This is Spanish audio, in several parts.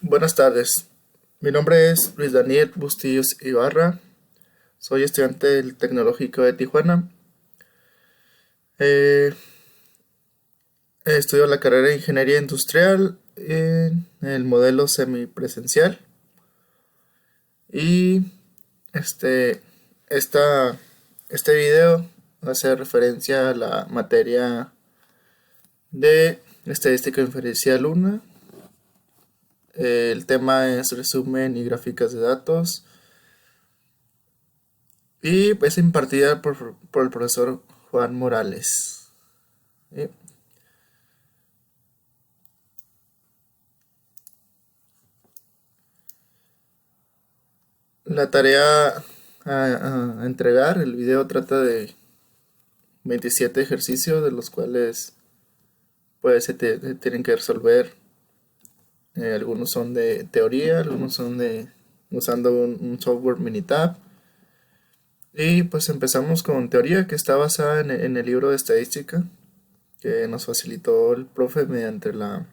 Buenas tardes, mi nombre es Luis Daniel Bustillos Ibarra, soy estudiante del Tecnológico de Tijuana. Eh, Estudio la carrera de Ingeniería Industrial en el modelo semipresencial y este, esta, este video hace referencia a la materia de Estadística Inferencial 1. El tema es resumen y gráficas de datos y es impartida por el profesor Juan Morales. ¿Sí? La tarea a entregar, el video trata de 27 ejercicios, de los cuales pues se tienen que resolver. Algunos son de teoría, algunos son de usando un software Minitab. Y pues empezamos con teoría, que está basada en el libro de estadística que nos facilitó el profe mediante la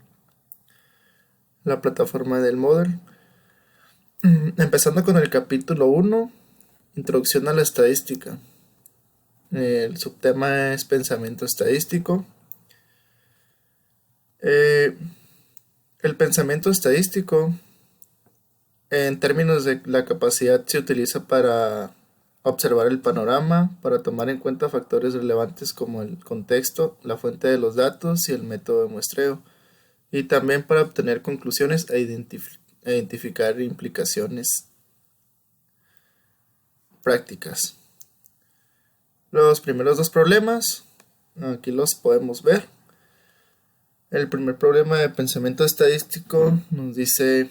plataforma del Moodle. Empezando con el capítulo 1, introducción a la estadística. El subtema es pensamiento estadístico. Eh, el pensamiento estadístico, en términos de la capacidad, se utiliza para observar el panorama, para tomar en cuenta factores relevantes como el contexto, la fuente de los datos y el método de muestreo, y también para obtener conclusiones e identificar implicaciones prácticas. Los primeros dos problemas, aquí los podemos ver. El primer problema de pensamiento estadístico nos dice: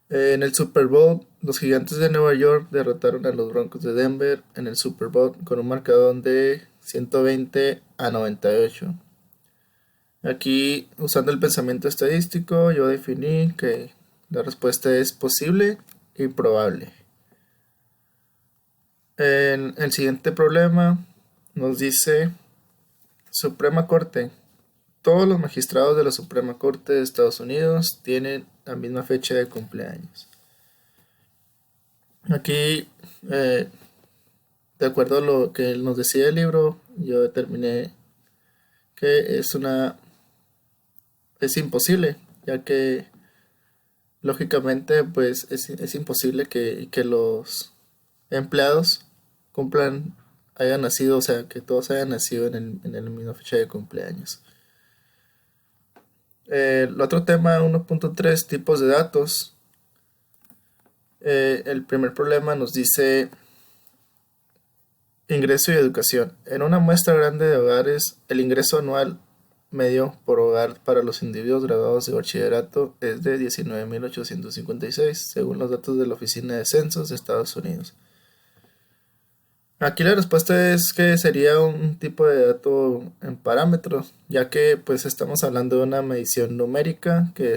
en el Super Bowl, los Gigantes de Nueva York derrotaron a los Broncos de Denver en el Super Bowl con un marcador de 120-98. Aquí, usando el pensamiento estadístico, yo definí que la respuesta es posible y probable. En el siguiente problema nos dice: Suprema Corte. Todos los magistrados de la Suprema Corte de Estados Unidos tienen la misma fecha de cumpleaños. Aquí, de acuerdo a lo que nos decía el libro, yo determiné que es imposible, ya que lógicamente pues es imposible que los empleados hayan nacido, o sea, que todos hayan nacido en la misma fecha de cumpleaños. El otro tema, 1.3, tipos de datos. El primer problema nos dice ingreso y educación. En una muestra grande de hogares, el ingreso anual medio por hogar para los individuos graduados de bachillerato es de 19.856, según los datos de la Oficina de Censos de Estados Unidos. Aquí la respuesta es que sería un tipo de dato en parámetros, ya que pues estamos hablando de una medición numérica que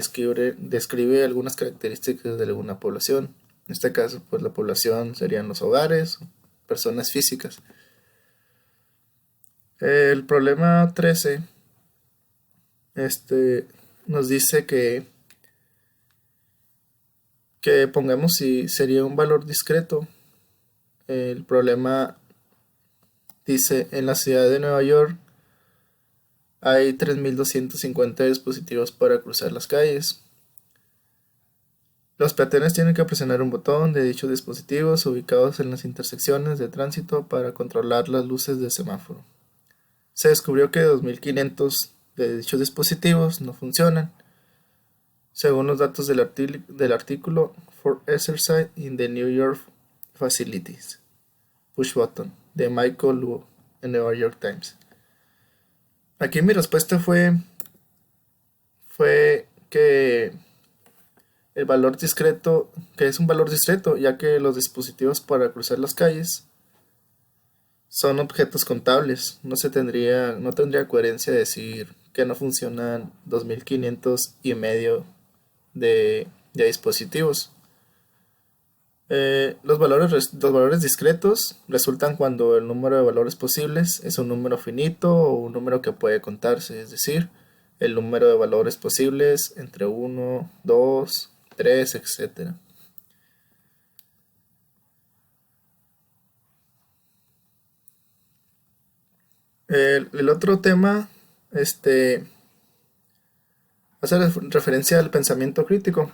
describe algunas características de alguna población. En este caso, pues la población serían los hogares, personas físicas. El problema 13 nos dice que pongamos si sería un valor discreto. El problema dice: en la ciudad de Nueva York hay 3.250 dispositivos para cruzar las calles. Los peatones tienen que presionar un botón de dichos dispositivos ubicados en las intersecciones de tránsito para controlar las luces del semáforo. Se descubrió que 2.500 de dichos dispositivos no funcionan, según los datos del artículo For Exercise in the New York Facilities Push Button de Michael Luo en New York Times. Aquí mi respuesta fue que el valor discreto, que es un valor discreto, ya que los dispositivos para cruzar las calles son objetos contables. No tendría coherencia decir que no funcionan 2.500 y medio de dispositivos. Los valores discretos resultan cuando el número de valores posibles es un número finito o un número que puede contarse, es decir, el número de valores posibles entre 1, 2, 3, etc. El otro tema hace referencia al pensamiento crítico.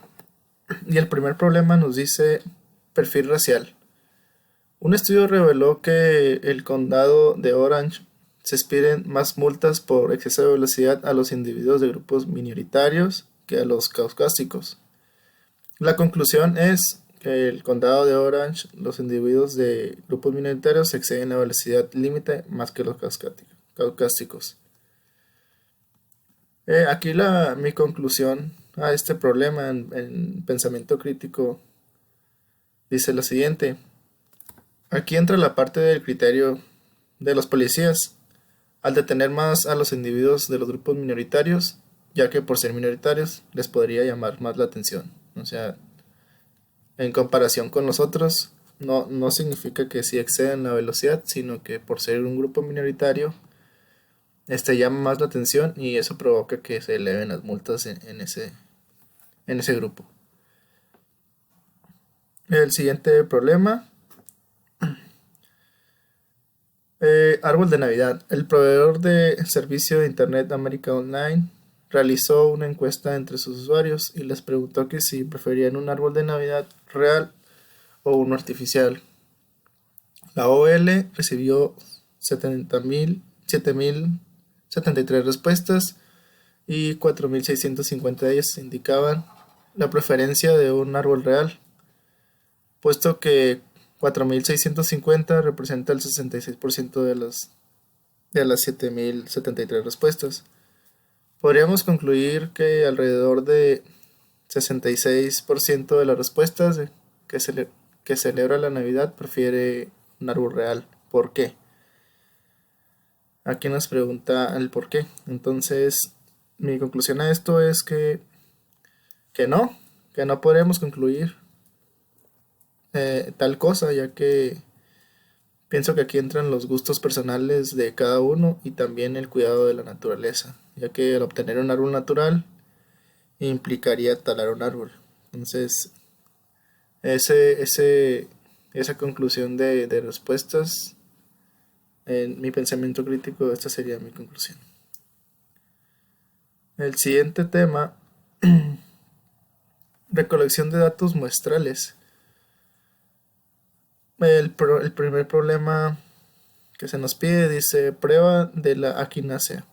Y el primer problema nos dice perfil racial. Un estudio reveló que el condado de Orange se expiden más multas por exceso de velocidad a los individuos de grupos minoritarios que a los caucásicos. La conclusión es que el condado de Orange, los individuos de grupos minoritarios exceden la velocidad límite más que los caucásicos. Aquí mi conclusión a este problema en pensamiento crítico dice lo siguiente. Aquí entra la parte del criterio de los policías al detener más a los individuos de los grupos minoritarios, ya que por ser minoritarios les podría llamar más la atención. O sea, en comparación con los otros, no significa que sí exceden la velocidad, sino que por ser un grupo minoritario, llama más la atención y eso provoca que se eleven las multas en ese grupo. El siguiente problema. Árbol de Navidad. El proveedor de servicio de Internet América Online realizó una encuesta entre sus usuarios y les preguntó que si preferían un árbol de Navidad real o uno artificial. La OL recibió 7.073 respuestas y 4.650 de ellas indicaban la preferencia de un árbol real, puesto que 4.650 representa el 66% de las 7.073 respuestas. Podríamos concluir que alrededor de 66% de las respuestas que celebra la Navidad prefiere un árbol real. ¿Por qué? Aquí nos pregunta el por qué. Entonces, mi conclusión a esto es que no podemos concluir tal cosa, ya que pienso que aquí entran los gustos personales de cada uno y también el cuidado de la naturaleza, ya que al obtener un árbol natural implicaría talar un árbol. Entonces, esa conclusión de respuestas, en mi pensamiento crítico, esta sería mi conclusión. El siguiente tema, recolección de datos muestrales. El primer problema que se nos pide dice prueba de la equinacia.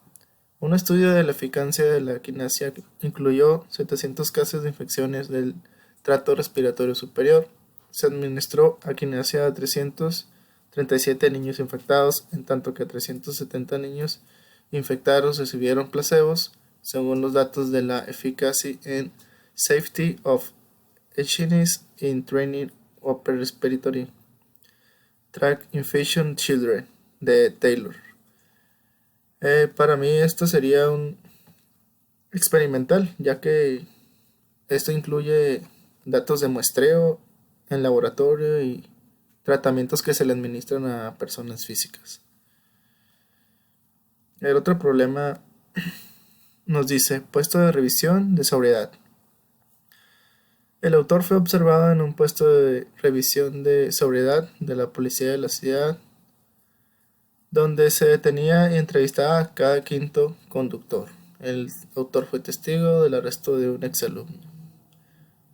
Un estudio de la eficacia de la equinacia incluyó 700 casos de infecciones del tracto respiratorio superior. Se administró equinacia a 337 niños infectados, en tanto que 370 niños infectados recibieron placebos, según los datos de la Efficacy and Safety of Echines in Training Upper Respiratory Tract Infection Children de Taylor. Para mí esto sería un experimental, ya que esto incluye datos de muestreo en laboratorio y tratamientos que se le administran a personas físicas. El otro problema nos dice puesto de revisión de sobriedad. El autor fue observado en un puesto de revisión de sobriedad de la policía de la ciudad, donde se detenía y entrevistaba a cada quinto conductor. El autor fue testigo del arresto de un exalumno.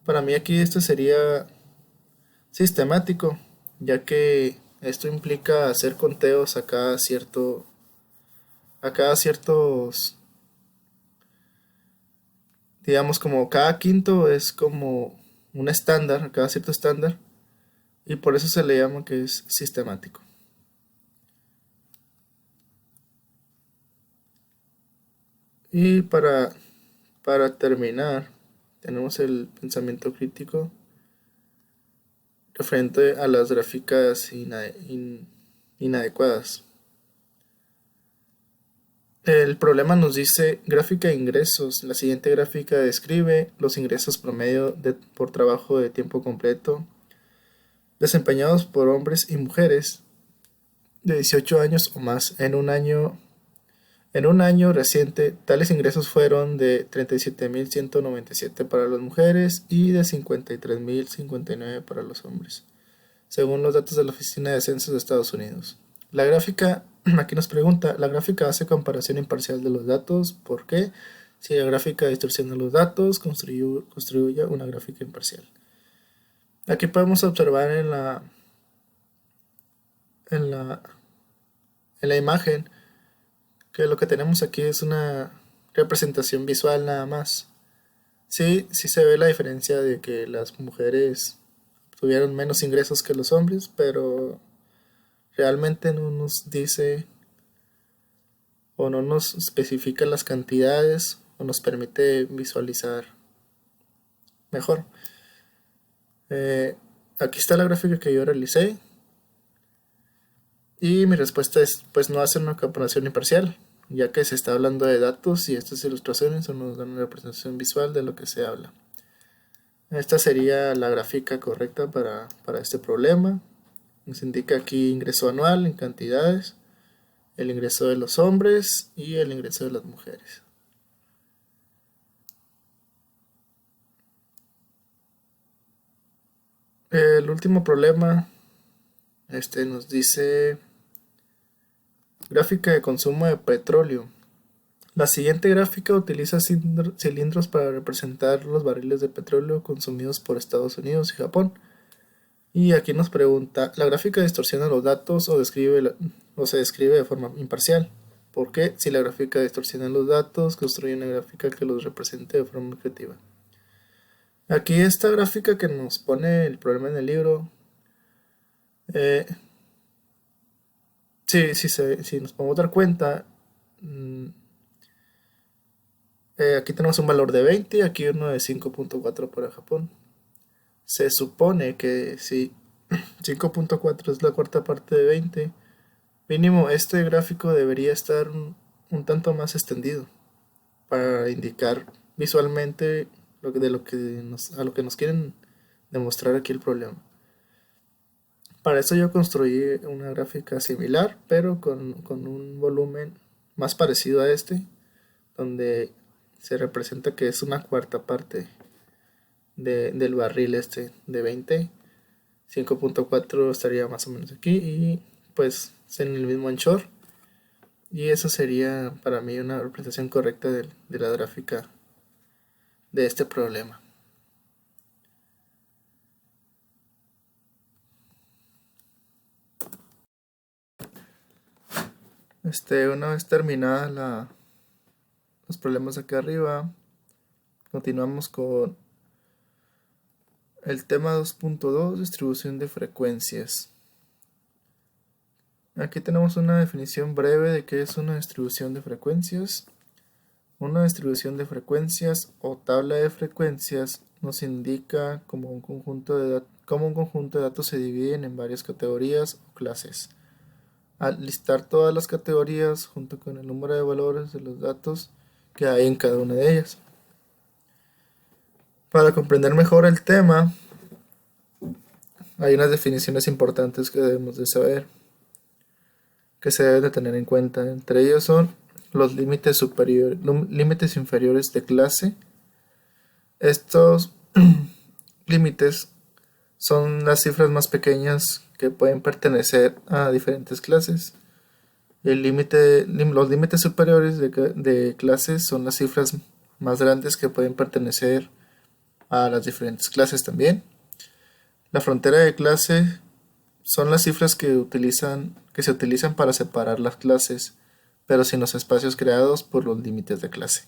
Para mí aquí esto sería sistemático, ya que esto implica hacer conteos a cada ciertos, digamos, como cada quinto es como un estándar, cada cierto estándar, y por eso se le llama que es sistemático. Y para terminar, tenemos el pensamiento crítico referente a las gráficas inadecuadas. El problema nos dice gráfica de ingresos. La siguiente gráfica describe los ingresos promedio por trabajo de tiempo completo desempeñados por hombres y mujeres de 18 años o más en un En un año reciente, tales ingresos fueron de 37.197 para las mujeres y de 53.059 para los hombres, según los datos de la Oficina de Censos de Estados Unidos. La gráfica, aquí nos pregunta, la gráfica hace comparación imparcial de los datos. ¿Por qué? Si la gráfica distorsiona los datos, construye una gráfica imparcial. Aquí podemos observar en la imagen que lo que tenemos aquí es una representación visual nada más. Sí se ve la diferencia de que las mujeres tuvieron menos ingresos que los hombres, pero realmente no nos dice o no nos especifica las cantidades o nos permite visualizar mejor. Aquí está la gráfica que yo realicé y mi respuesta es pues no hacer una comparación imparcial, ya que se está hablando de datos y estas ilustraciones nos dan una representación visual de lo que se habla. Esta sería la gráfica correcta para este problema. Nos indica aquí ingreso anual en cantidades, el ingreso de los hombres y el ingreso de las mujeres. El último problema nos dice gráfica de consumo de petróleo. La siguiente gráfica utiliza cilindros para representar los barriles de petróleo consumidos por Estados Unidos y Japón. Y aquí nos pregunta, ¿la gráfica distorsiona los datos o se describe de forma imparcial? ¿Por qué? Si la gráfica distorsiona los datos, construye una gráfica que los represente de forma objetiva. Aquí esta gráfica que nos pone el problema en el libro, si nos podemos dar cuenta, aquí tenemos un valor de 20 y aquí uno de 5.4 para Japón. Se supone que si 5.4 es la cuarta parte de 20, mínimo este gráfico debería estar un tanto más extendido para indicar visualmente a lo que nos quieren demostrar aquí el problema. Para eso yo construí una gráfica similar, pero con un volumen más parecido a este, donde se representa que es una cuarta parte del barril de 20. 5.4 estaría más o menos aquí y pues en el mismo anchor. Y eso sería para mí una representación correcta de la gráfica de este problema. Una vez terminada los problemas acá arriba, continuamos con el tema 2.2, distribución de frecuencias. Aquí tenemos una definición breve de qué es una distribución de frecuencias. Una distribución de frecuencias o tabla de frecuencias nos indica cómo un conjunto de datos se dividen en varias categorías o clases. Al listar todas las categorías junto con el número de valores de los datos que hay en cada una de ellas. Para comprender mejor el tema, hay unas definiciones importantes que debemos de saber, que se deben de tener en cuenta. Entre ellos son los límites inferiores de clase. Estos límites son las cifras más pequeñas que pueden pertenecer a diferentes clases. Los límites superiores de clases son las cifras más grandes que pueden pertenecer a las diferentes clases también. La frontera de clase son las cifras que se utilizan para separar las clases, pero sin los espacios creados por los límites de clase.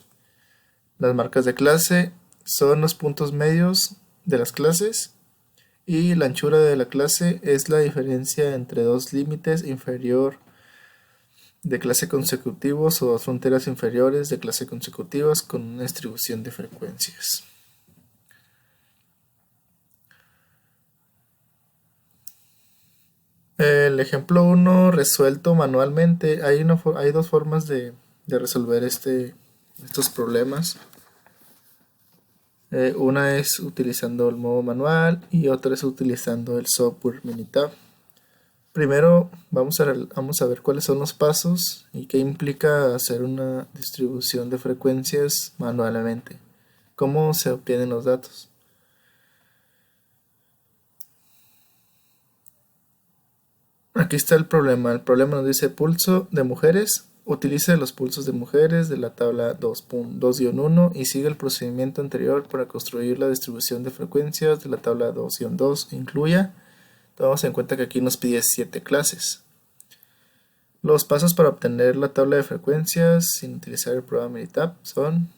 Las marcas de clase son los puntos medios de las clases y la anchura de la clase es la diferencia entre dos límites inferior de clase consecutivos o dos fronteras inferiores de clase consecutivas con una distribución de frecuencias. El ejemplo 1 resuelto manualmente. Hay dos formas de resolver estos problemas. Una es utilizando el modo manual y otra es utilizando el software Minitab. Primero vamos a ver cuáles son los pasos y qué implica hacer una distribución de frecuencias manualmente. ¿Cómo se obtienen los datos? Aquí está el problema. El problema nos dice pulso de mujeres. Utilice los pulsos de mujeres de la tabla 2.2-1 y sigue el procedimiento anterior para construir la distribución de frecuencias de la tabla 2-2. Incluya. Tomamos en cuenta que aquí nos pide 7 clases. Los pasos para obtener la tabla de frecuencias sin utilizar el programa Minitab son: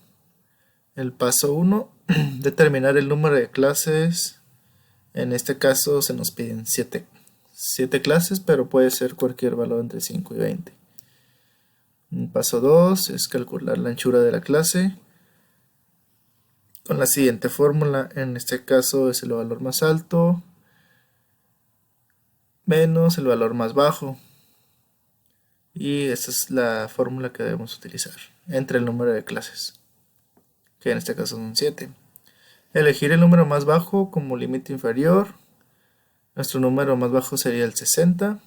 el paso 1, determinar el número de clases. En este caso se nos piden 7 clases, pero puede ser cualquier valor entre 5 y 20. El paso 2 es calcular la anchura de la clase con la siguiente fórmula. En este caso es el valor más alto menos el valor más bajo. Y esta es la fórmula que debemos utilizar entre el número de clases, que en este caso son 7. Elegir el número más bajo como límite inferior. Nuestro número más bajo sería el 60.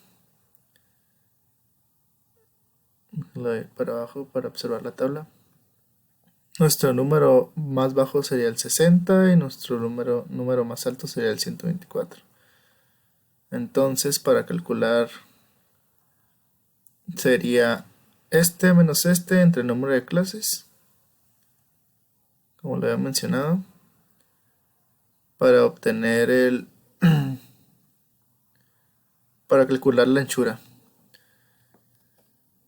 Lo voy a ir para abajo para observar la tabla. Nuestro número más bajo sería el 60 y nuestro número más alto sería el 124. Entonces, para calcular sería este menos este entre el número de clases, como lo había mencionado, para obtener para calcular la anchura.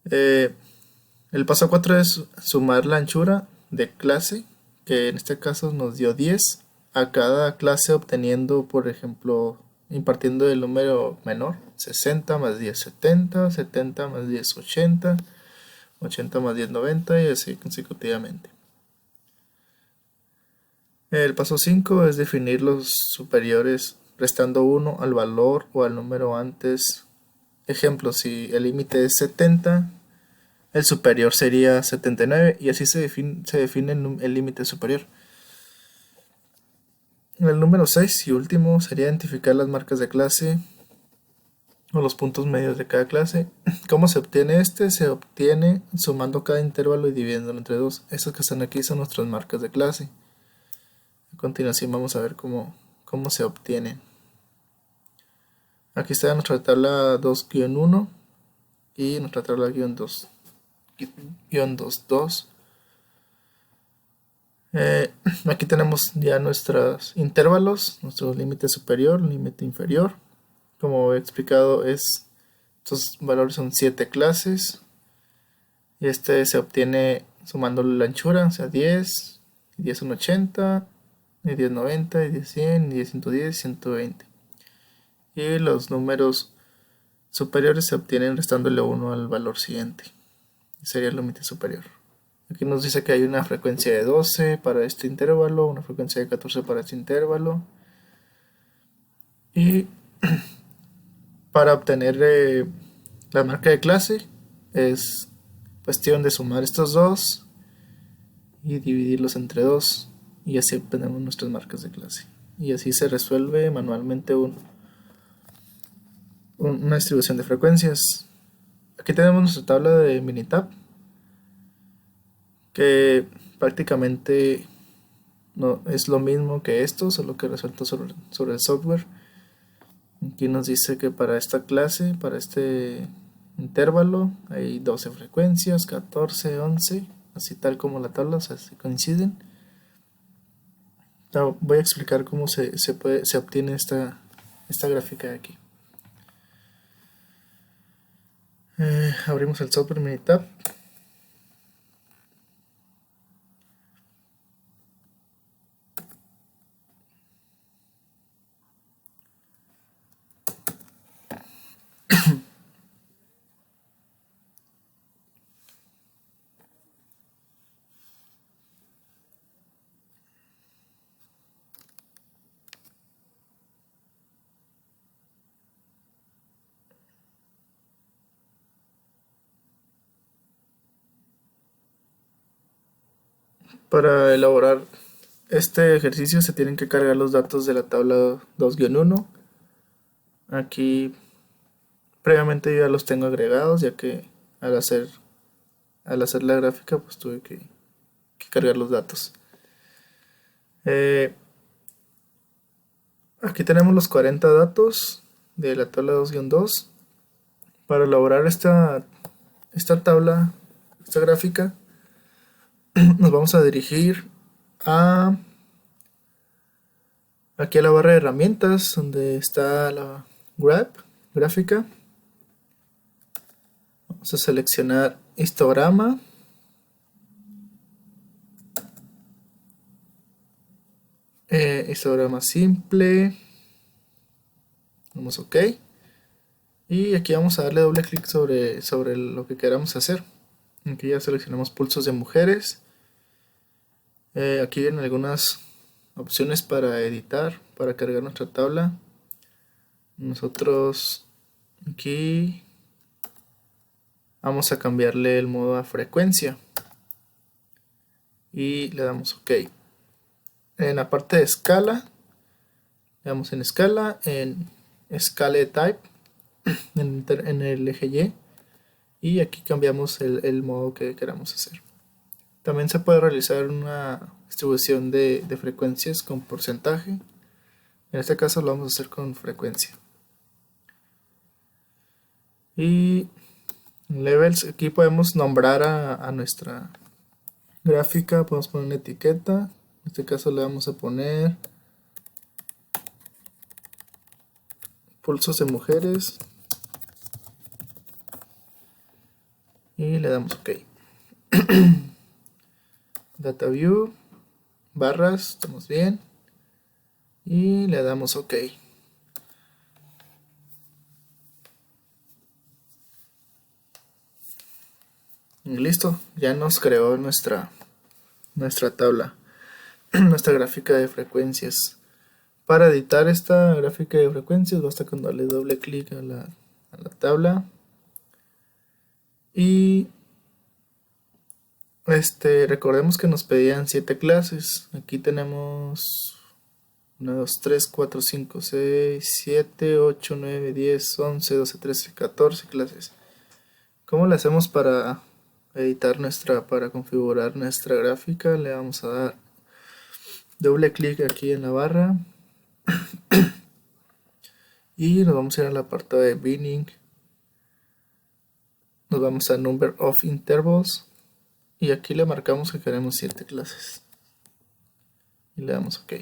El paso 4 es sumar la anchura de clase, que en este caso nos dio 10, a cada clase obteniendo, por ejemplo, impartiendo el número menor: 60 más 10, 70, 70 más 10, 80, 80 más 10, 90 y así consecutivamente. El paso 5 es definir los superiores restando 1 al valor o al número antes. Ejemplo, si el límite es 70, el superior sería 79 y así se define el límite superior. El número 6 y último sería identificar las marcas de clase o los puntos medios de cada clase. ¿Cómo se obtiene este? Se obtiene sumando cada intervalo y dividiéndolo entre 2. Estas que están aquí son nuestras marcas de clase. A continuación vamos a ver cómo se obtienen. Aquí está nuestra tabla 2-1 y nuestra tabla -2-2. Aquí tenemos ya nuestros intervalos, nuestro límite superior, límite inferior. Como he explicado, estos valores son 7 clases y este se obtiene sumándole la anchura, o sea 10, 10 son 80, y 10 90, y 10 100, y 10 110, 120. Y los números superiores se obtienen restándole 1 al valor siguiente. Sería el límite superior. Aquí nos dice que hay una frecuencia de 12 para este intervalo, una frecuencia de 14 para este intervalo. Y para obtener la marca de clase es cuestión de sumar estos dos y dividirlos entre 2 y así obtenemos nuestras marcas de clase. Y así se resuelve manualmente una distribución de frecuencias. Aquí tenemos nuestra tabla de Minitab, que prácticamente no es lo mismo que esto, solo que resuelto sobre el software. Aquí nos dice que para esta clase, para este intervalo, hay 12 frecuencias, 14, 11, así tal como la tabla, o sea, se coinciden. Ahora voy a explicar cómo se obtiene esta gráfica de aquí. Abrimos el software Minitab. Para elaborar este ejercicio se tienen que cargar los datos de la tabla 2-1. Aquí Previamente yo ya los tengo agregados, ya que al hacer la gráfica pues tuve que cargar los datos. Aquí tenemos los 40 datos de la tabla 2-2. Para elaborar esta tabla, esta gráfica, nos vamos a dirigir aquí a la barra de herramientas donde está la gráfica. Vamos a seleccionar histograma. Histograma simple. Vamos OK. Y aquí vamos a darle doble clic sobre lo que queramos hacer. Aquí ya seleccionamos pulsos de mujeres. Aquí vienen algunas opciones para editar, para cargar nuestra tabla. Nosotros aquí vamos a cambiarle el modo a frecuencia y le damos OK. En la parte de escala, le damos en escala, en Scale Type, en el eje Y aquí cambiamos el modo que queramos hacer. También se puede realizar una distribución de frecuencias con porcentaje. En este caso lo vamos a hacer con frecuencia. Y levels, aquí podemos nombrar a nuestra gráfica, podemos poner una etiqueta. En este caso le vamos a poner pulsos de mujeres. Y le damos OK. Data View, barras, estamos bien. Y le damos OK. Y listo, ya nos creó nuestra tabla, nuestra gráfica de frecuencias. Para editar esta gráfica de frecuencias basta con darle doble clic a la tabla. Y recordemos que nos pedían 7 clases. Aquí tenemos 1, 2, 3, 4, 5, 6, 7, 8, 9, 10, 11, 12, 13, 14 clases. ¿Cómo le hacemos para editar para configurar nuestra gráfica? Le vamos a dar doble clic aquí en la barra y nos vamos a ir al apartado de binning. Nos vamos a Number of Intervals y aquí le marcamos que queremos 7 clases y le damos OK.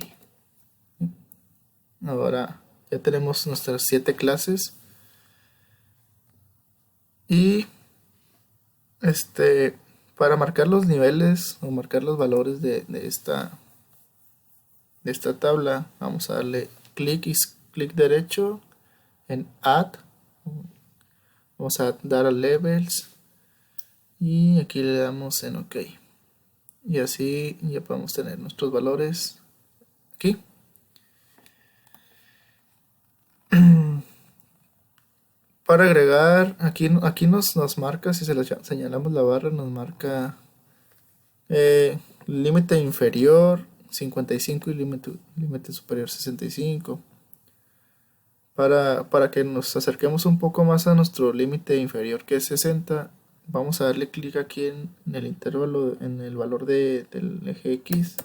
Ahora ya tenemos nuestras 7 clases y para marcar los niveles o marcar los valores de esta tabla, vamos a darle clic derecho en Add. Vamos a dar a Levels y aquí le damos en OK. Y así ya podemos tener nuestros valores aquí. Para agregar, aquí nos marca, si se le señalamos la barra, nos marca límite inferior 55 y límite superior 65. Para que nos acerquemos un poco más a nuestro límite inferior, que es 60, vamos a darle clic aquí en el intervalo, en el valor del eje X.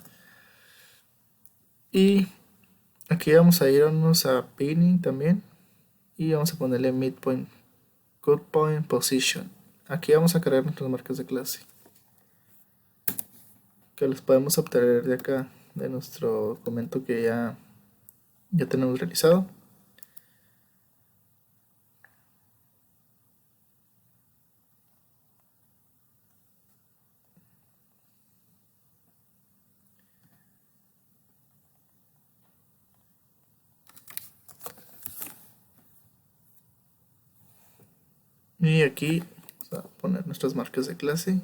Y aquí vamos a irnos a pinning también. Y vamos a ponerle midpoint, cut point, position. Aquí vamos a cargar nuestras marcas de clase, que las podemos obtener de acá, de nuestro documento que ya tenemos realizado. Y aquí vamos a poner nuestras marcas de clase.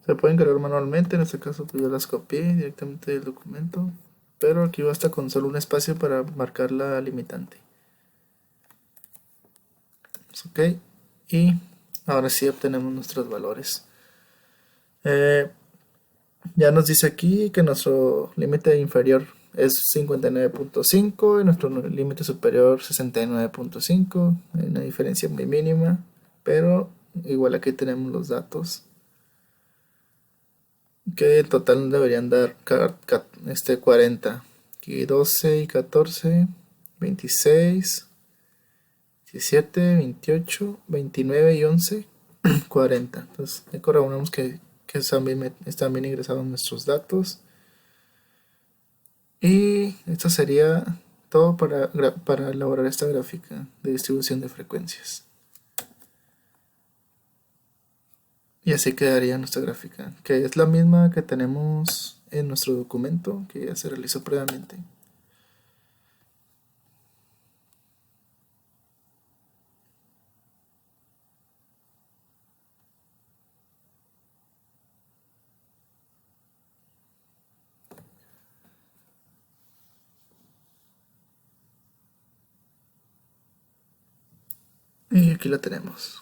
Se pueden cargar manualmente, en este caso pues yo las copié directamente del documento, pero aquí basta con solo un espacio para marcar la limitante. OK, y ahora sí obtenemos nuestros valores. Eh, ya nos dice aquí que nuestro límite inferior es 59.5 y nuestro límite superior 69.5. Hay una diferencia muy mínima, pero igual aquí tenemos los datos que en total deberían dar 40. Aquí 12 y 14, 26, 17, 28, 29 y 11, 40. Entonces, ahí corroboramos que están bien ingresados nuestros datos. Y esto sería todo para elaborar esta gráfica de distribución de frecuencias. Y así quedaría nuestra gráfica, que es la misma que tenemos en nuestro documento que ya se realizó previamente. Y aquí la tenemos.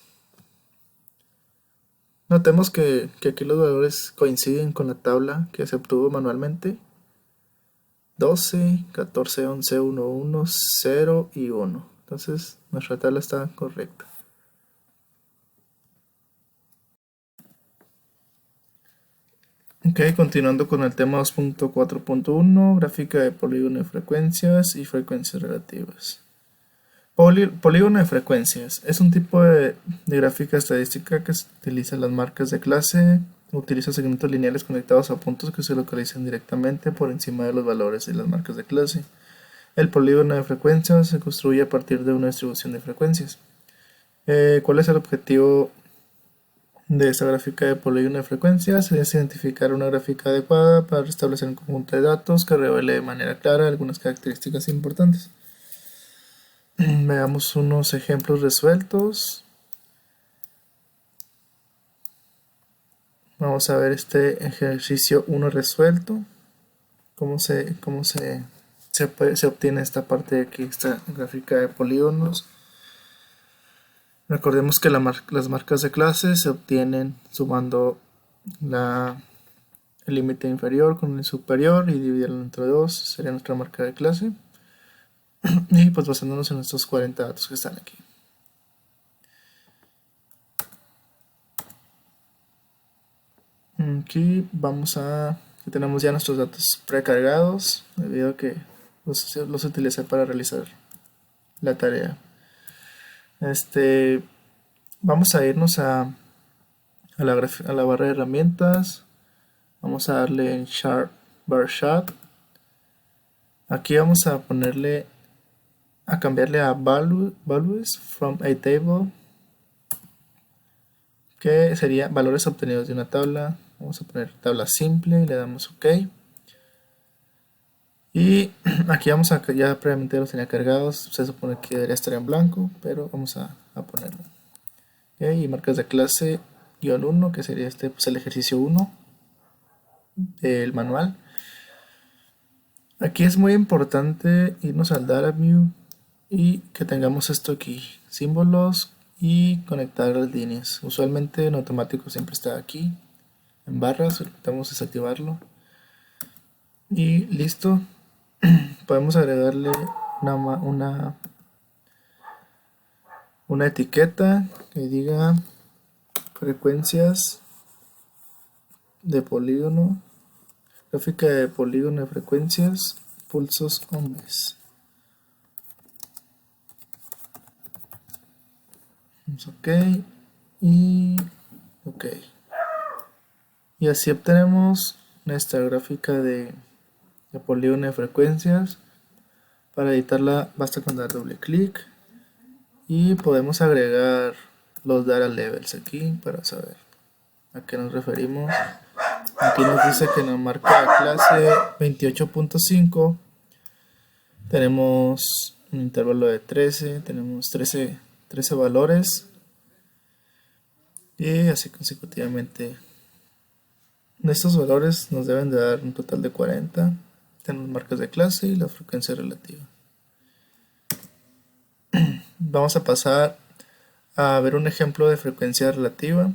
Notemos que aquí los valores coinciden con la tabla que se obtuvo manualmente. 12, 14, 11, 1, 1, 0 y 1. Entonces nuestra tabla está correcta. Ok, continuando con el tema 2.4.1, gráfica de polígono de frecuencias y frecuencias relativas. Polígono de frecuencias es un tipo de gráfica estadística que utiliza las marcas de clase, utiliza segmentos lineales conectados a puntos que se localizan directamente por encima de los valores de las marcas de clase. El polígono de frecuencias se construye a partir de una distribución de frecuencias. ¿Cuál es el objetivo de esta gráfica de polígono de frecuencias? Es identificar una gráfica adecuada para restablecer un conjunto de datos que revele de manera clara algunas características importantes. Veamos unos ejemplos resueltos. Vamos a ver este ejercicio 1 resuelto. Se obtiene esta parte de aquí, esta gráfica de polígonos. Recordemos que las marcas de clase se obtienen sumando el límite inferior con el superior y dividirlo entre 2, sería nuestra marca de clase. Y pues basándonos en estos 40 datos que están aquí. Aquí tenemos ya nuestros datos precargados debido a que los utilicé para realizar la tarea. Vamos a irnos a la barra de herramientas. Vamos a darle en Sharp Bar Chart. Aquí vamos a cambiarle a values from a table, que sería valores obtenidos de una tabla. Vamos a poner tabla simple y le damos OK. Y aquí ya previamente los tenía cargados, se supone que debería estar en blanco, pero vamos a ponerlo. Y marcas de clase -1, que sería pues el ejercicio 1 del manual. Aquí es muy importante irnos al Data View y que tengamos esto aquí, símbolos y conectar las líneas. Usualmente en automático siempre está aquí, en barras, intentamos desactivarlo. Y listo. Podemos agregarle una etiqueta que diga frecuencias de polígono, gráfica de polígono de frecuencias, pulsos ohms. OK y OK. Y así obtenemos nuestra gráfica de polígono de frecuencias. Para editarla basta con dar doble clic y podemos agregar los data levels aquí para saber a qué nos referimos. Aquí nos dice que en la marca clase 28.5 tenemos un intervalo de 13, tenemos 13 valores y así consecutivamente. Estos valores nos deben de dar un total de 40. Tenemos marcas de clase y la frecuencia relativa. Vamos a pasar a ver un ejemplo de frecuencia relativa.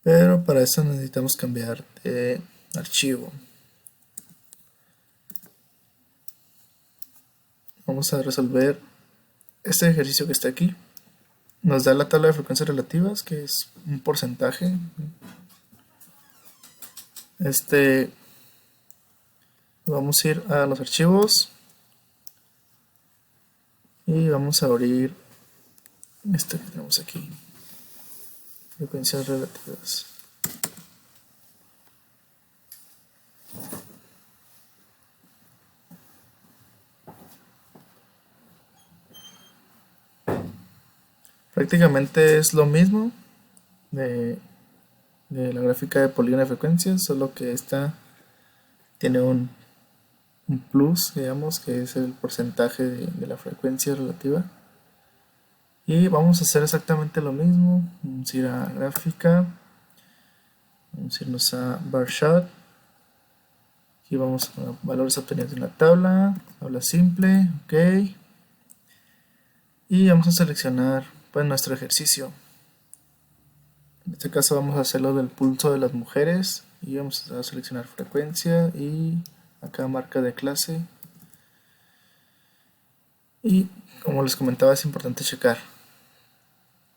pero para eso necesitamos cambiar de archivo. Vamos a resolver este ejercicio que está aquí. Nos da la tabla de frecuencias relativas, que es un porcentaje. Vamos a ir a los archivos y vamos a abrir este que tenemos aquí, frecuencias relativas. Prácticamente es lo mismo de la gráfica de polígono de frecuencias, solo que esta tiene un plus, digamos, que es el porcentaje de la frecuencia relativa. Y vamos a hacer exactamente lo mismo. Vamos a ir a gráfica, vamos a irnos a bar chart. Aquí vamos a valores obtenidos en la tabla simple, ok. Y vamos a seleccionar pues nuestro ejercicio. En este caso vamos a hacerlo del pulso de las mujeres y vamos a seleccionar frecuencia y acá marca de clase. Y como les comentaba, es importante checar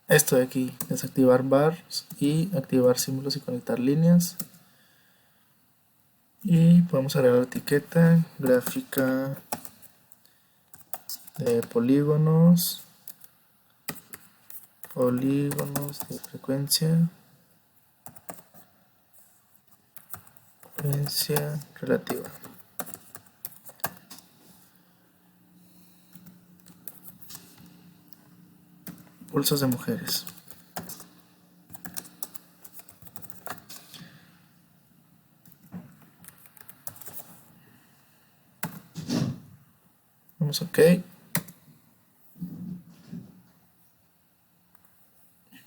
esto de aquí, desactivar bars y activar símbolos y conectar líneas. Y podemos agregar la etiqueta gráfica de polígonos de frecuencia relativa. Pulsos de mujeres. Vamos OK.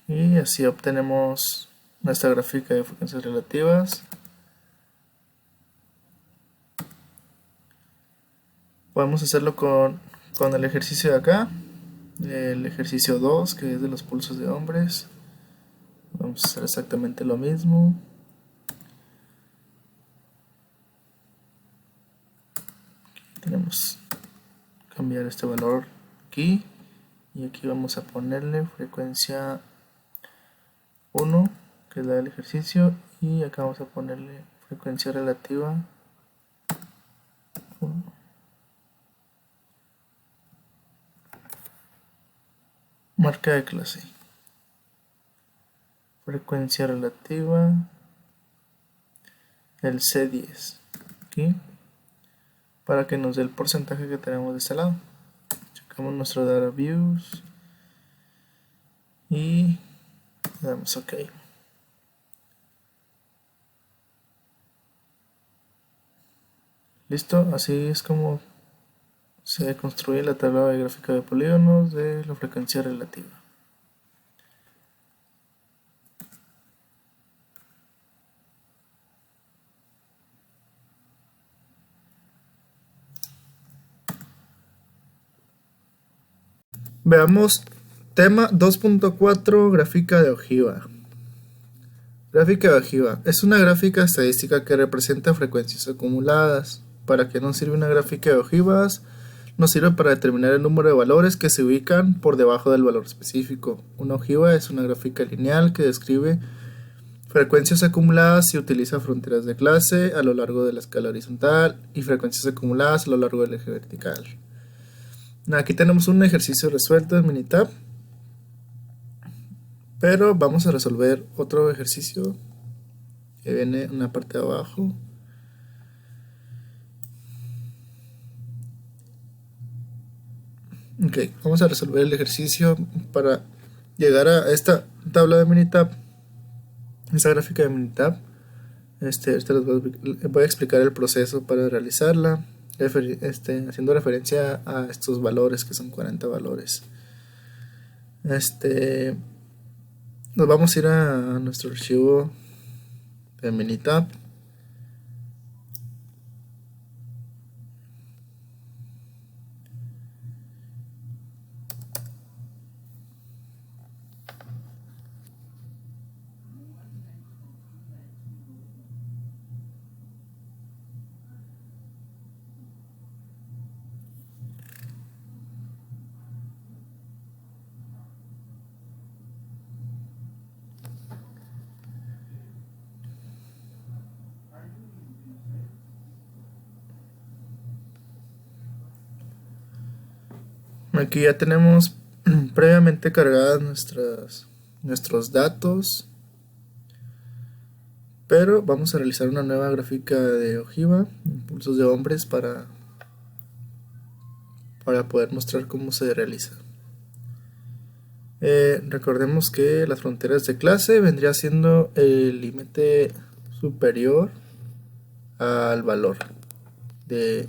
Y así obtenemos nuestra gráfica de frecuencias relativas. Podemos hacerlo con el ejercicio de acá, el ejercicio 2, que es de los pulsos de hombres. Vamos a hacer exactamente lo mismo. Tenemos que cambiar este valor aquí. Y aquí vamos a ponerle frecuencia 1, que es la del ejercicio. Y acá vamos a ponerle frecuencia relativa 1. Marca de clase. Frecuencia relativa el C10. Aquí. Para que nos dé el porcentaje que tenemos de este lado. Checamos nuestro data views. Y le damos OK. Listo, así es como se construye la tabla de gráfica de polígonos de la frecuencia relativa. Veamos tema 2.4, gráfica de ojiva. Gráfica de ojiva es una gráfica estadística que representa frecuencias acumuladas. ¿Para qué nos sirve una gráfica de ojivas? Nos sirve para determinar el número de valores que se ubican por debajo del valor específico. Una ojiva es una gráfica lineal que describe frecuencias acumuladas y utiliza fronteras de clase a lo largo de la escala horizontal y frecuencias acumuladas a lo largo del eje vertical. Aquí tenemos un ejercicio resuelto en Minitab, pero vamos a resolver otro ejercicio que viene en la parte de abajo. Ok, vamos a resolver el ejercicio para llegar a esta tabla de Minitab, esta gráfica de Minitab. Les voy a explicar el proceso para realizarla, haciendo referencia a estos valores que son 40 valores. Nos vamos a ir a nuestro archivo de Minitab. Aquí ya tenemos previamente cargadas nuestros datos, pero vamos a realizar una nueva gráfica de ojiva, impulsos de hombres, para poder mostrar cómo se realiza. Recordemos que las fronteras de clase vendría siendo el límite superior al valor que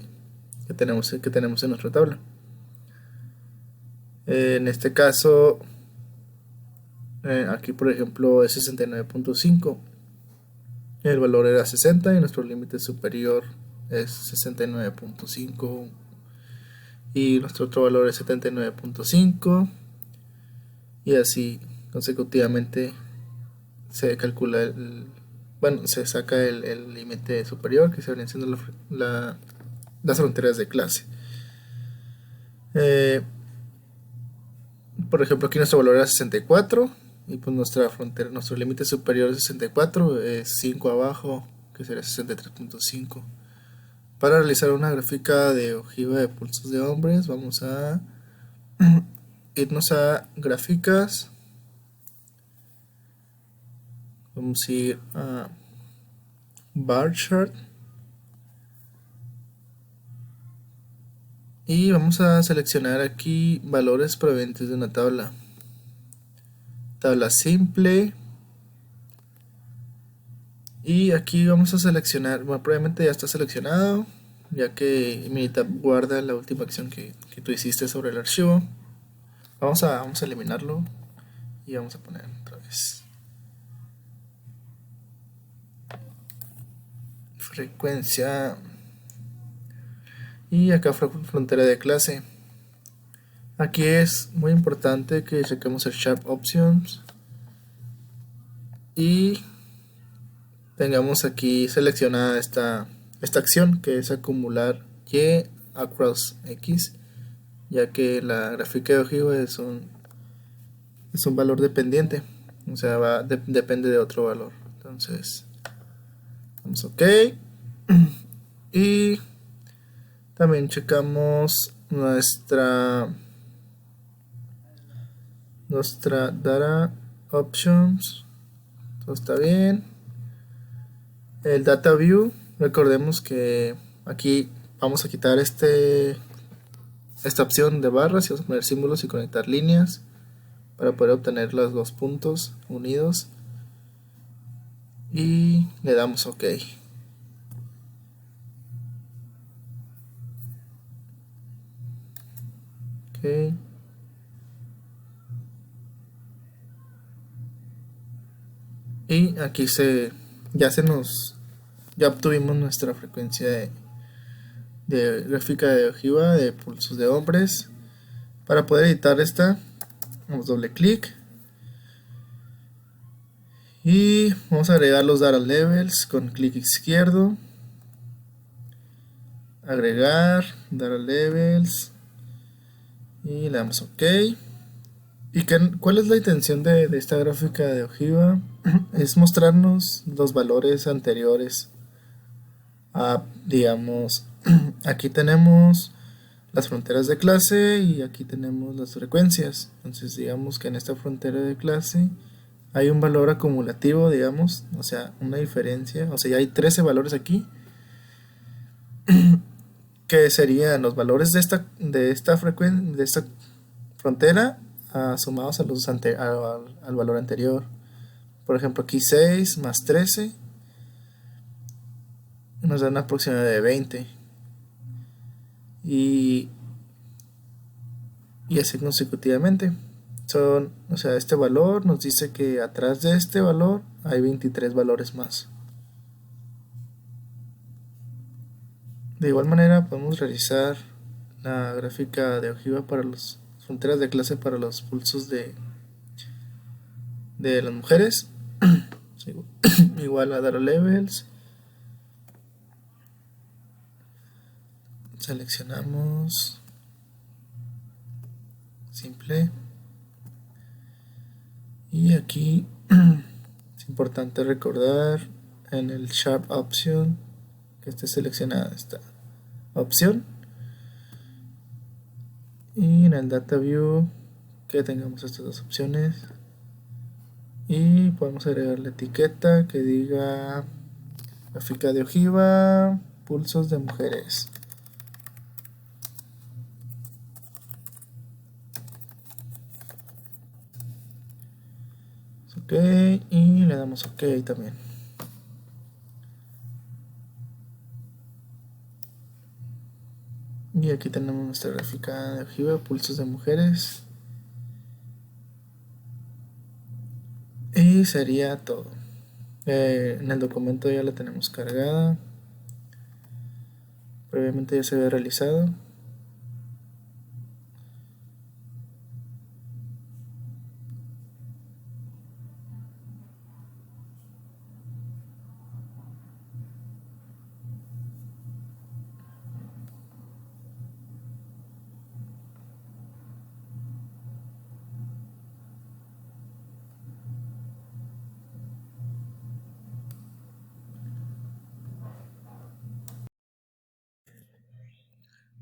tenemos en nuestra tabla. En este caso, aquí por ejemplo es 69.5, el valor era 60 y nuestro límite superior es 69.5 y nuestro otro valor es 79.5, y así consecutivamente se calcula se saca el límite superior, que se vienen siendo las fronteras de clase. Por ejemplo, aquí nuestro valor era 64 y pues nuestro límite superior es 64, es 5 abajo, que sería 63.5. Para realizar una gráfica de ojiva de pulsos de hombres, vamos a irnos a gráficas. Vamos a ir a bar chart y vamos a seleccionar aquí valores provenientes de una tabla simple, y aquí vamos a seleccionar, bueno, probablemente ya está seleccionado, ya que Minitab guarda la última acción que tú hiciste sobre el archivo. Vamos a eliminarlo y vamos a poner otra vez frecuencia, y acá frontera de clase. Aquí es muy importante que chequemos el Sharp Options y tengamos aquí seleccionada esta acción, que es acumular Y across X, ya que la gráfica de ojiva es un valor dependiente, o sea, depende de otro valor. Entonces damos OK y también checamos nuestra data options, todo está bien. El data view, recordemos que aquí vamos a quitar esta opción de barras y vamos a poner símbolos y conectar líneas para poder obtener los dos puntos unidos, y le damos OK. Y aquí ya obtuvimos nuestra frecuencia de gráfica de ojiva de pulsos de hombres. Para poder editar esta, damos doble clic y vamos a agregar los data levels con clic izquierdo, agregar data levels, y le damos OK. ¿Y cuál es la intención de esta gráfica de ojiva? Es mostrarnos los valores anteriores a, digamos, aquí tenemos las fronteras de clase y aquí tenemos las frecuencias. Entonces digamos que en esta frontera de clase hay un valor acumulativo, digamos, o sea, una diferencia, o sea, ya hay 13 valores aquí, que serían los valores de esta frontera sumados al valor anterior. Por ejemplo, aquí 6 más 13 nos da una aproximada de 20, y así consecutivamente. O sea, este valor nos dice que atrás de este valor hay 23 valores más. De igual manera podemos realizar la gráfica de ojiva para las fronteras de clase para los pulsos de las mujeres. Igual a data levels, seleccionamos simple, y aquí es importante recordar en el Sharp Option que esté seleccionada esta opción, y en el data view que tengamos estas dos opciones y podemos agregar la etiqueta que diga gráfica de ojiva, pulsos de mujeres. Ok, y le damos ok también. Y aquí tenemos nuestra gráfica de ojiva, pulsos de mujeres. Y sería todo. En el documento ya la tenemos cargada. Previamente ya se había realizado.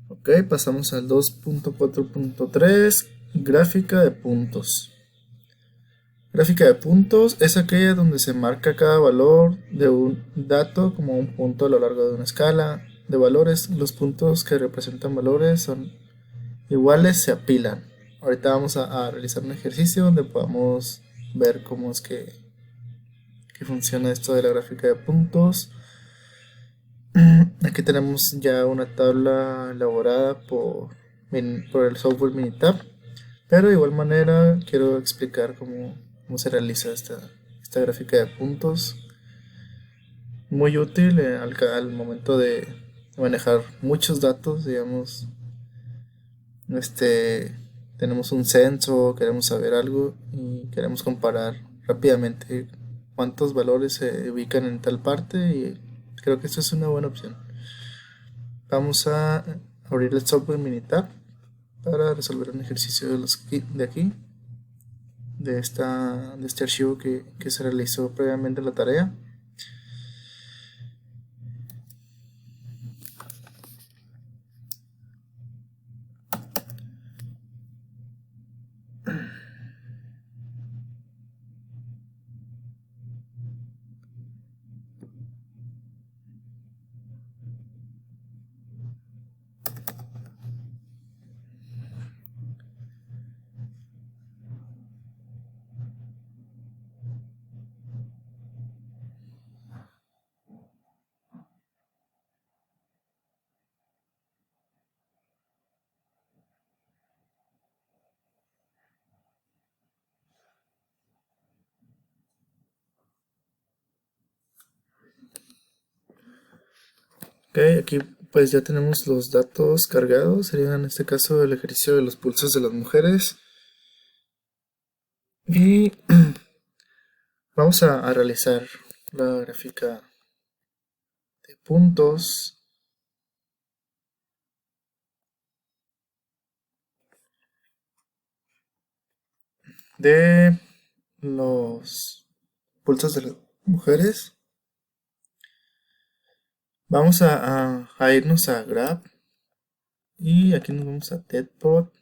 Ok, pasamos al 2.4.3, gráfica de puntos. Gráfica de puntos es aquella donde se marca cada valor de un dato como un punto a lo largo de una escala de valores. Los puntos que representan valores son iguales, se apilan. Ahorita vamos a realizar un ejercicio donde podamos ver cómo es que funciona esto de la gráfica de puntos. Aquí tenemos ya una tabla elaborada por el software Minitab, pero de igual manera quiero explicar cómo se realiza esta gráfica de puntos. Muy útil al momento de manejar muchos datos, digamos, tenemos un censo, queremos saber algo y queremos comparar rápidamente cuántos valores se ubican en tal parte y creo que esto es una buena opción. Vamos a abrir el software Minitab para resolver un ejercicio de aquí, de este archivo que se realizó previamente en la tarea. Ok, aquí pues ya tenemos los datos cargados, sería en este caso el ejercicio de los pulsos de las mujeres. Y vamos a realizar la gráfica de puntos de los pulsos de las mujeres. Vamos a irnos a Graph y aquí nos vamos a Deadpot.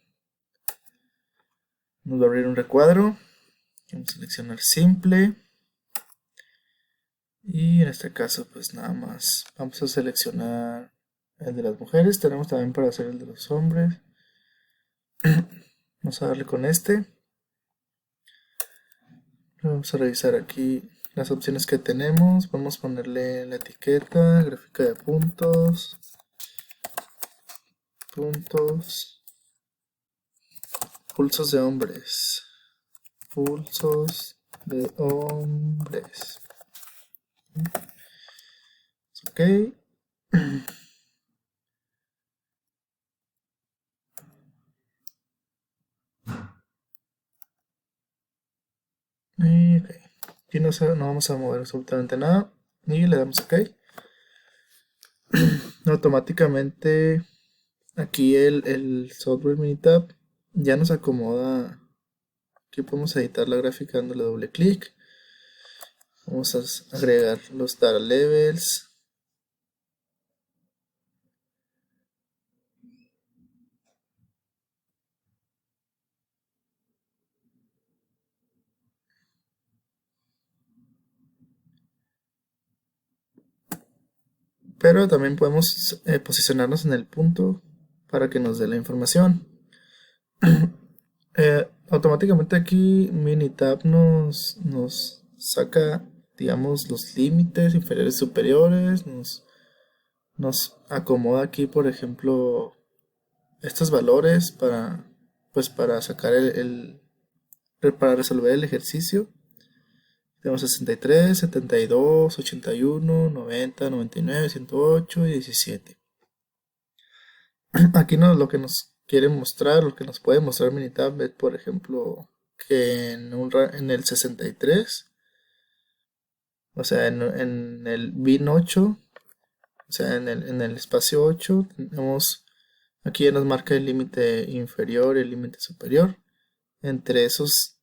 Nos va a abrir un recuadro. Vamos a seleccionar simple. Y en este caso pues nada más vamos a seleccionar el de las mujeres. Tenemos también para hacer el de los hombres. Vamos a darle con este. Vamos a revisar aquí las opciones que tenemos. Vamos a ponerle la etiqueta, gráfica de puntos, pulsos de hombres, pulsos de hombres. Ok. Y ok. Aquí no vamos a mover absolutamente nada. Y le damos OK. Automáticamente aquí el software Minitab ya nos acomoda. Aquí podemos editar la gráfica dándole doble clic. Vamos a agregar los data levels. pero también podemos posicionarnos en el punto para que nos dé la información. Automáticamente aquí Minitab nos saca, digamos, los límites inferiores y superiores, nos acomoda aquí, por ejemplo, estos valores para sacar para resolver el ejercicio. Tenemos 63, 72, 81, 90, 99, 108 y 17. Aquí lo que nos quiere mostrar, lo que nos puede mostrar Minitab es, por ejemplo, que en el 63, o sea, en el bin 8, o sea, en el espacio 8, tenemos, aquí ya nos marca el límite inferior y el límite superior. Entre esos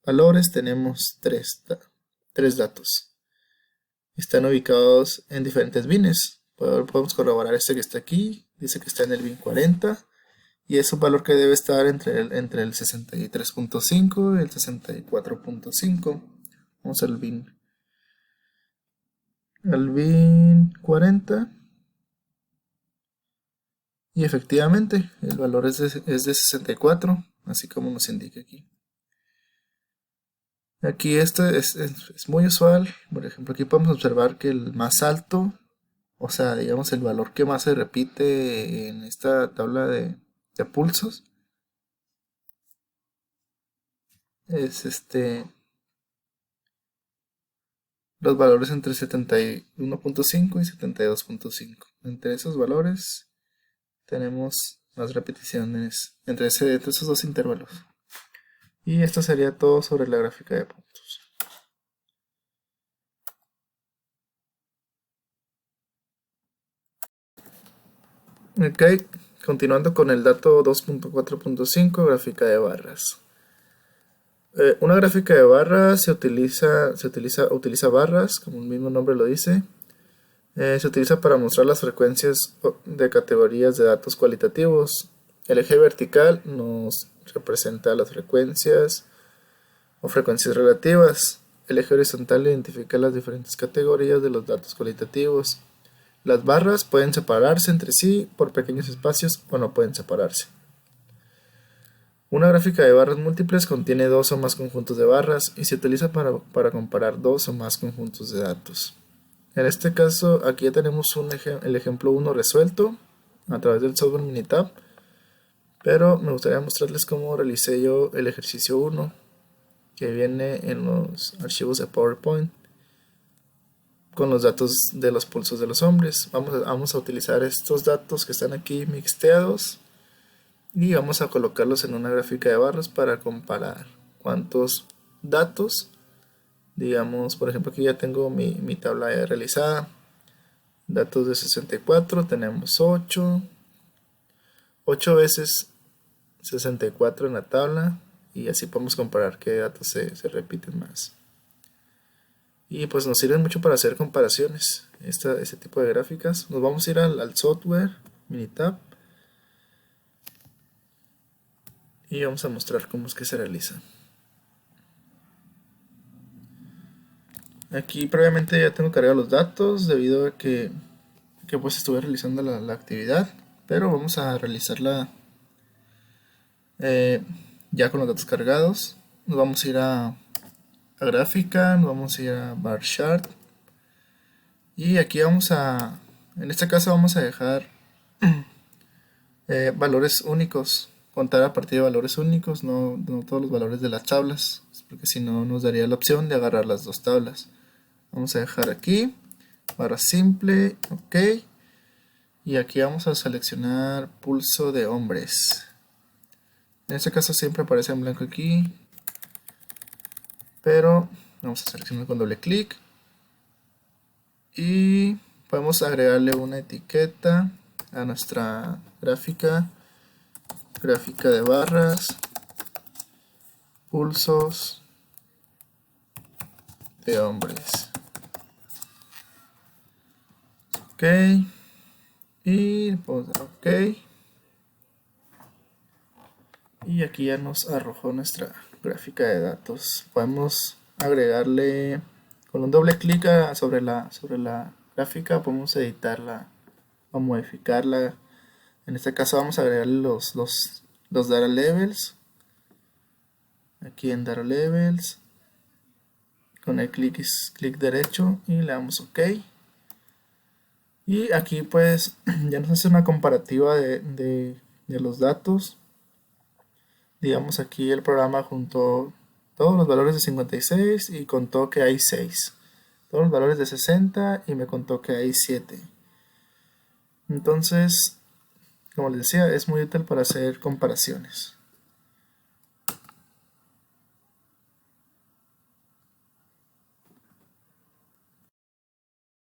valores tenemos tres datos. Están ubicados en diferentes bines. Podemos corroborar este que está aquí. Dice que está en el bin 40. Y es un valor que debe estar entre el 63.5 y el 64.5. Vamos al bin 40. Y efectivamente, el valor es de 64, así como nos indica aquí. Aquí esto es muy usual. Por ejemplo, aquí podemos observar que el más alto, o sea, digamos el valor que más se repite en esta tabla de pulsos, es los valores entre 71.5 y 72.5. Entre esos valores tenemos más repeticiones entre esos dos intervalos. Y esto sería todo sobre la gráfica de puntos. Ok, continuando con el dato 2.4.5, gráfica de barras. Una gráfica de barras utiliza barras, como el mismo nombre lo dice. Se utiliza para mostrar las frecuencias de categorías de datos cualitativos. El eje vertical nos representa las frecuencias o frecuencias relativas. El eje horizontal identifica las diferentes categorías de los datos cualitativos. Las barras pueden separarse entre sí por pequeños espacios o no pueden separarse. Una gráfica de barras múltiples contiene dos o más conjuntos de barras y se utiliza para comparar dos o más conjuntos de datos. En este caso, aquí ya tenemos el ejemplo 1 resuelto a través del software Minitab, pero me gustaría mostrarles cómo realicé yo el ejercicio 1, que viene en los archivos de PowerPoint con los datos de los pulsos de los hombres. Vamos a utilizar estos datos que están aquí mixteados y vamos a colocarlos en una gráfica de barras para comparar cuántos datos, digamos, por ejemplo aquí ya tengo mi tabla ya realizada, datos de 64, tenemos 8 veces 64 en la tabla y así podemos comparar qué datos se repiten más. Y pues nos sirven mucho para hacer comparaciones, este tipo de gráficas. Nos vamos a ir al software Minitab y vamos a mostrar cómo es que se realiza. Aquí previamente ya tengo cargados los datos debido a que pues estuve realizando la actividad, pero vamos a realizarla ya con los datos cargados. Nos vamos a ir a gráfica, nos vamos a ir a bar chart y aquí en este caso vamos a dejar valores únicos, contar a partir de valores únicos, no todos los valores de las tablas, porque si no nos daría la opción de agarrar las dos tablas. Vamos a dejar aquí, barra simple, ok, y aquí vamos a seleccionar pulso de hombres. En este caso siempre aparece en blanco aquí, pero vamos a seleccionar con doble clic y podemos agregarle una etiqueta a nuestra gráfica de barras, pulsos de hombres. Ok, y podemos dar ok, y aquí ya nos arrojó nuestra gráfica de datos. Podemos agregarle con un doble clic sobre la gráfica, podemos editarla o modificarla. En este caso vamos a agregar los data levels. Aquí en data levels, con el clic derecho y le damos OK. Y aquí pues ya nos hace una comparativa de los datos. Digamos, aquí el programa juntó todos los valores de 56 y contó que hay 6. Todos los valores de 60 y me contó que hay 7. Entonces, como les decía, es muy útil para hacer comparaciones.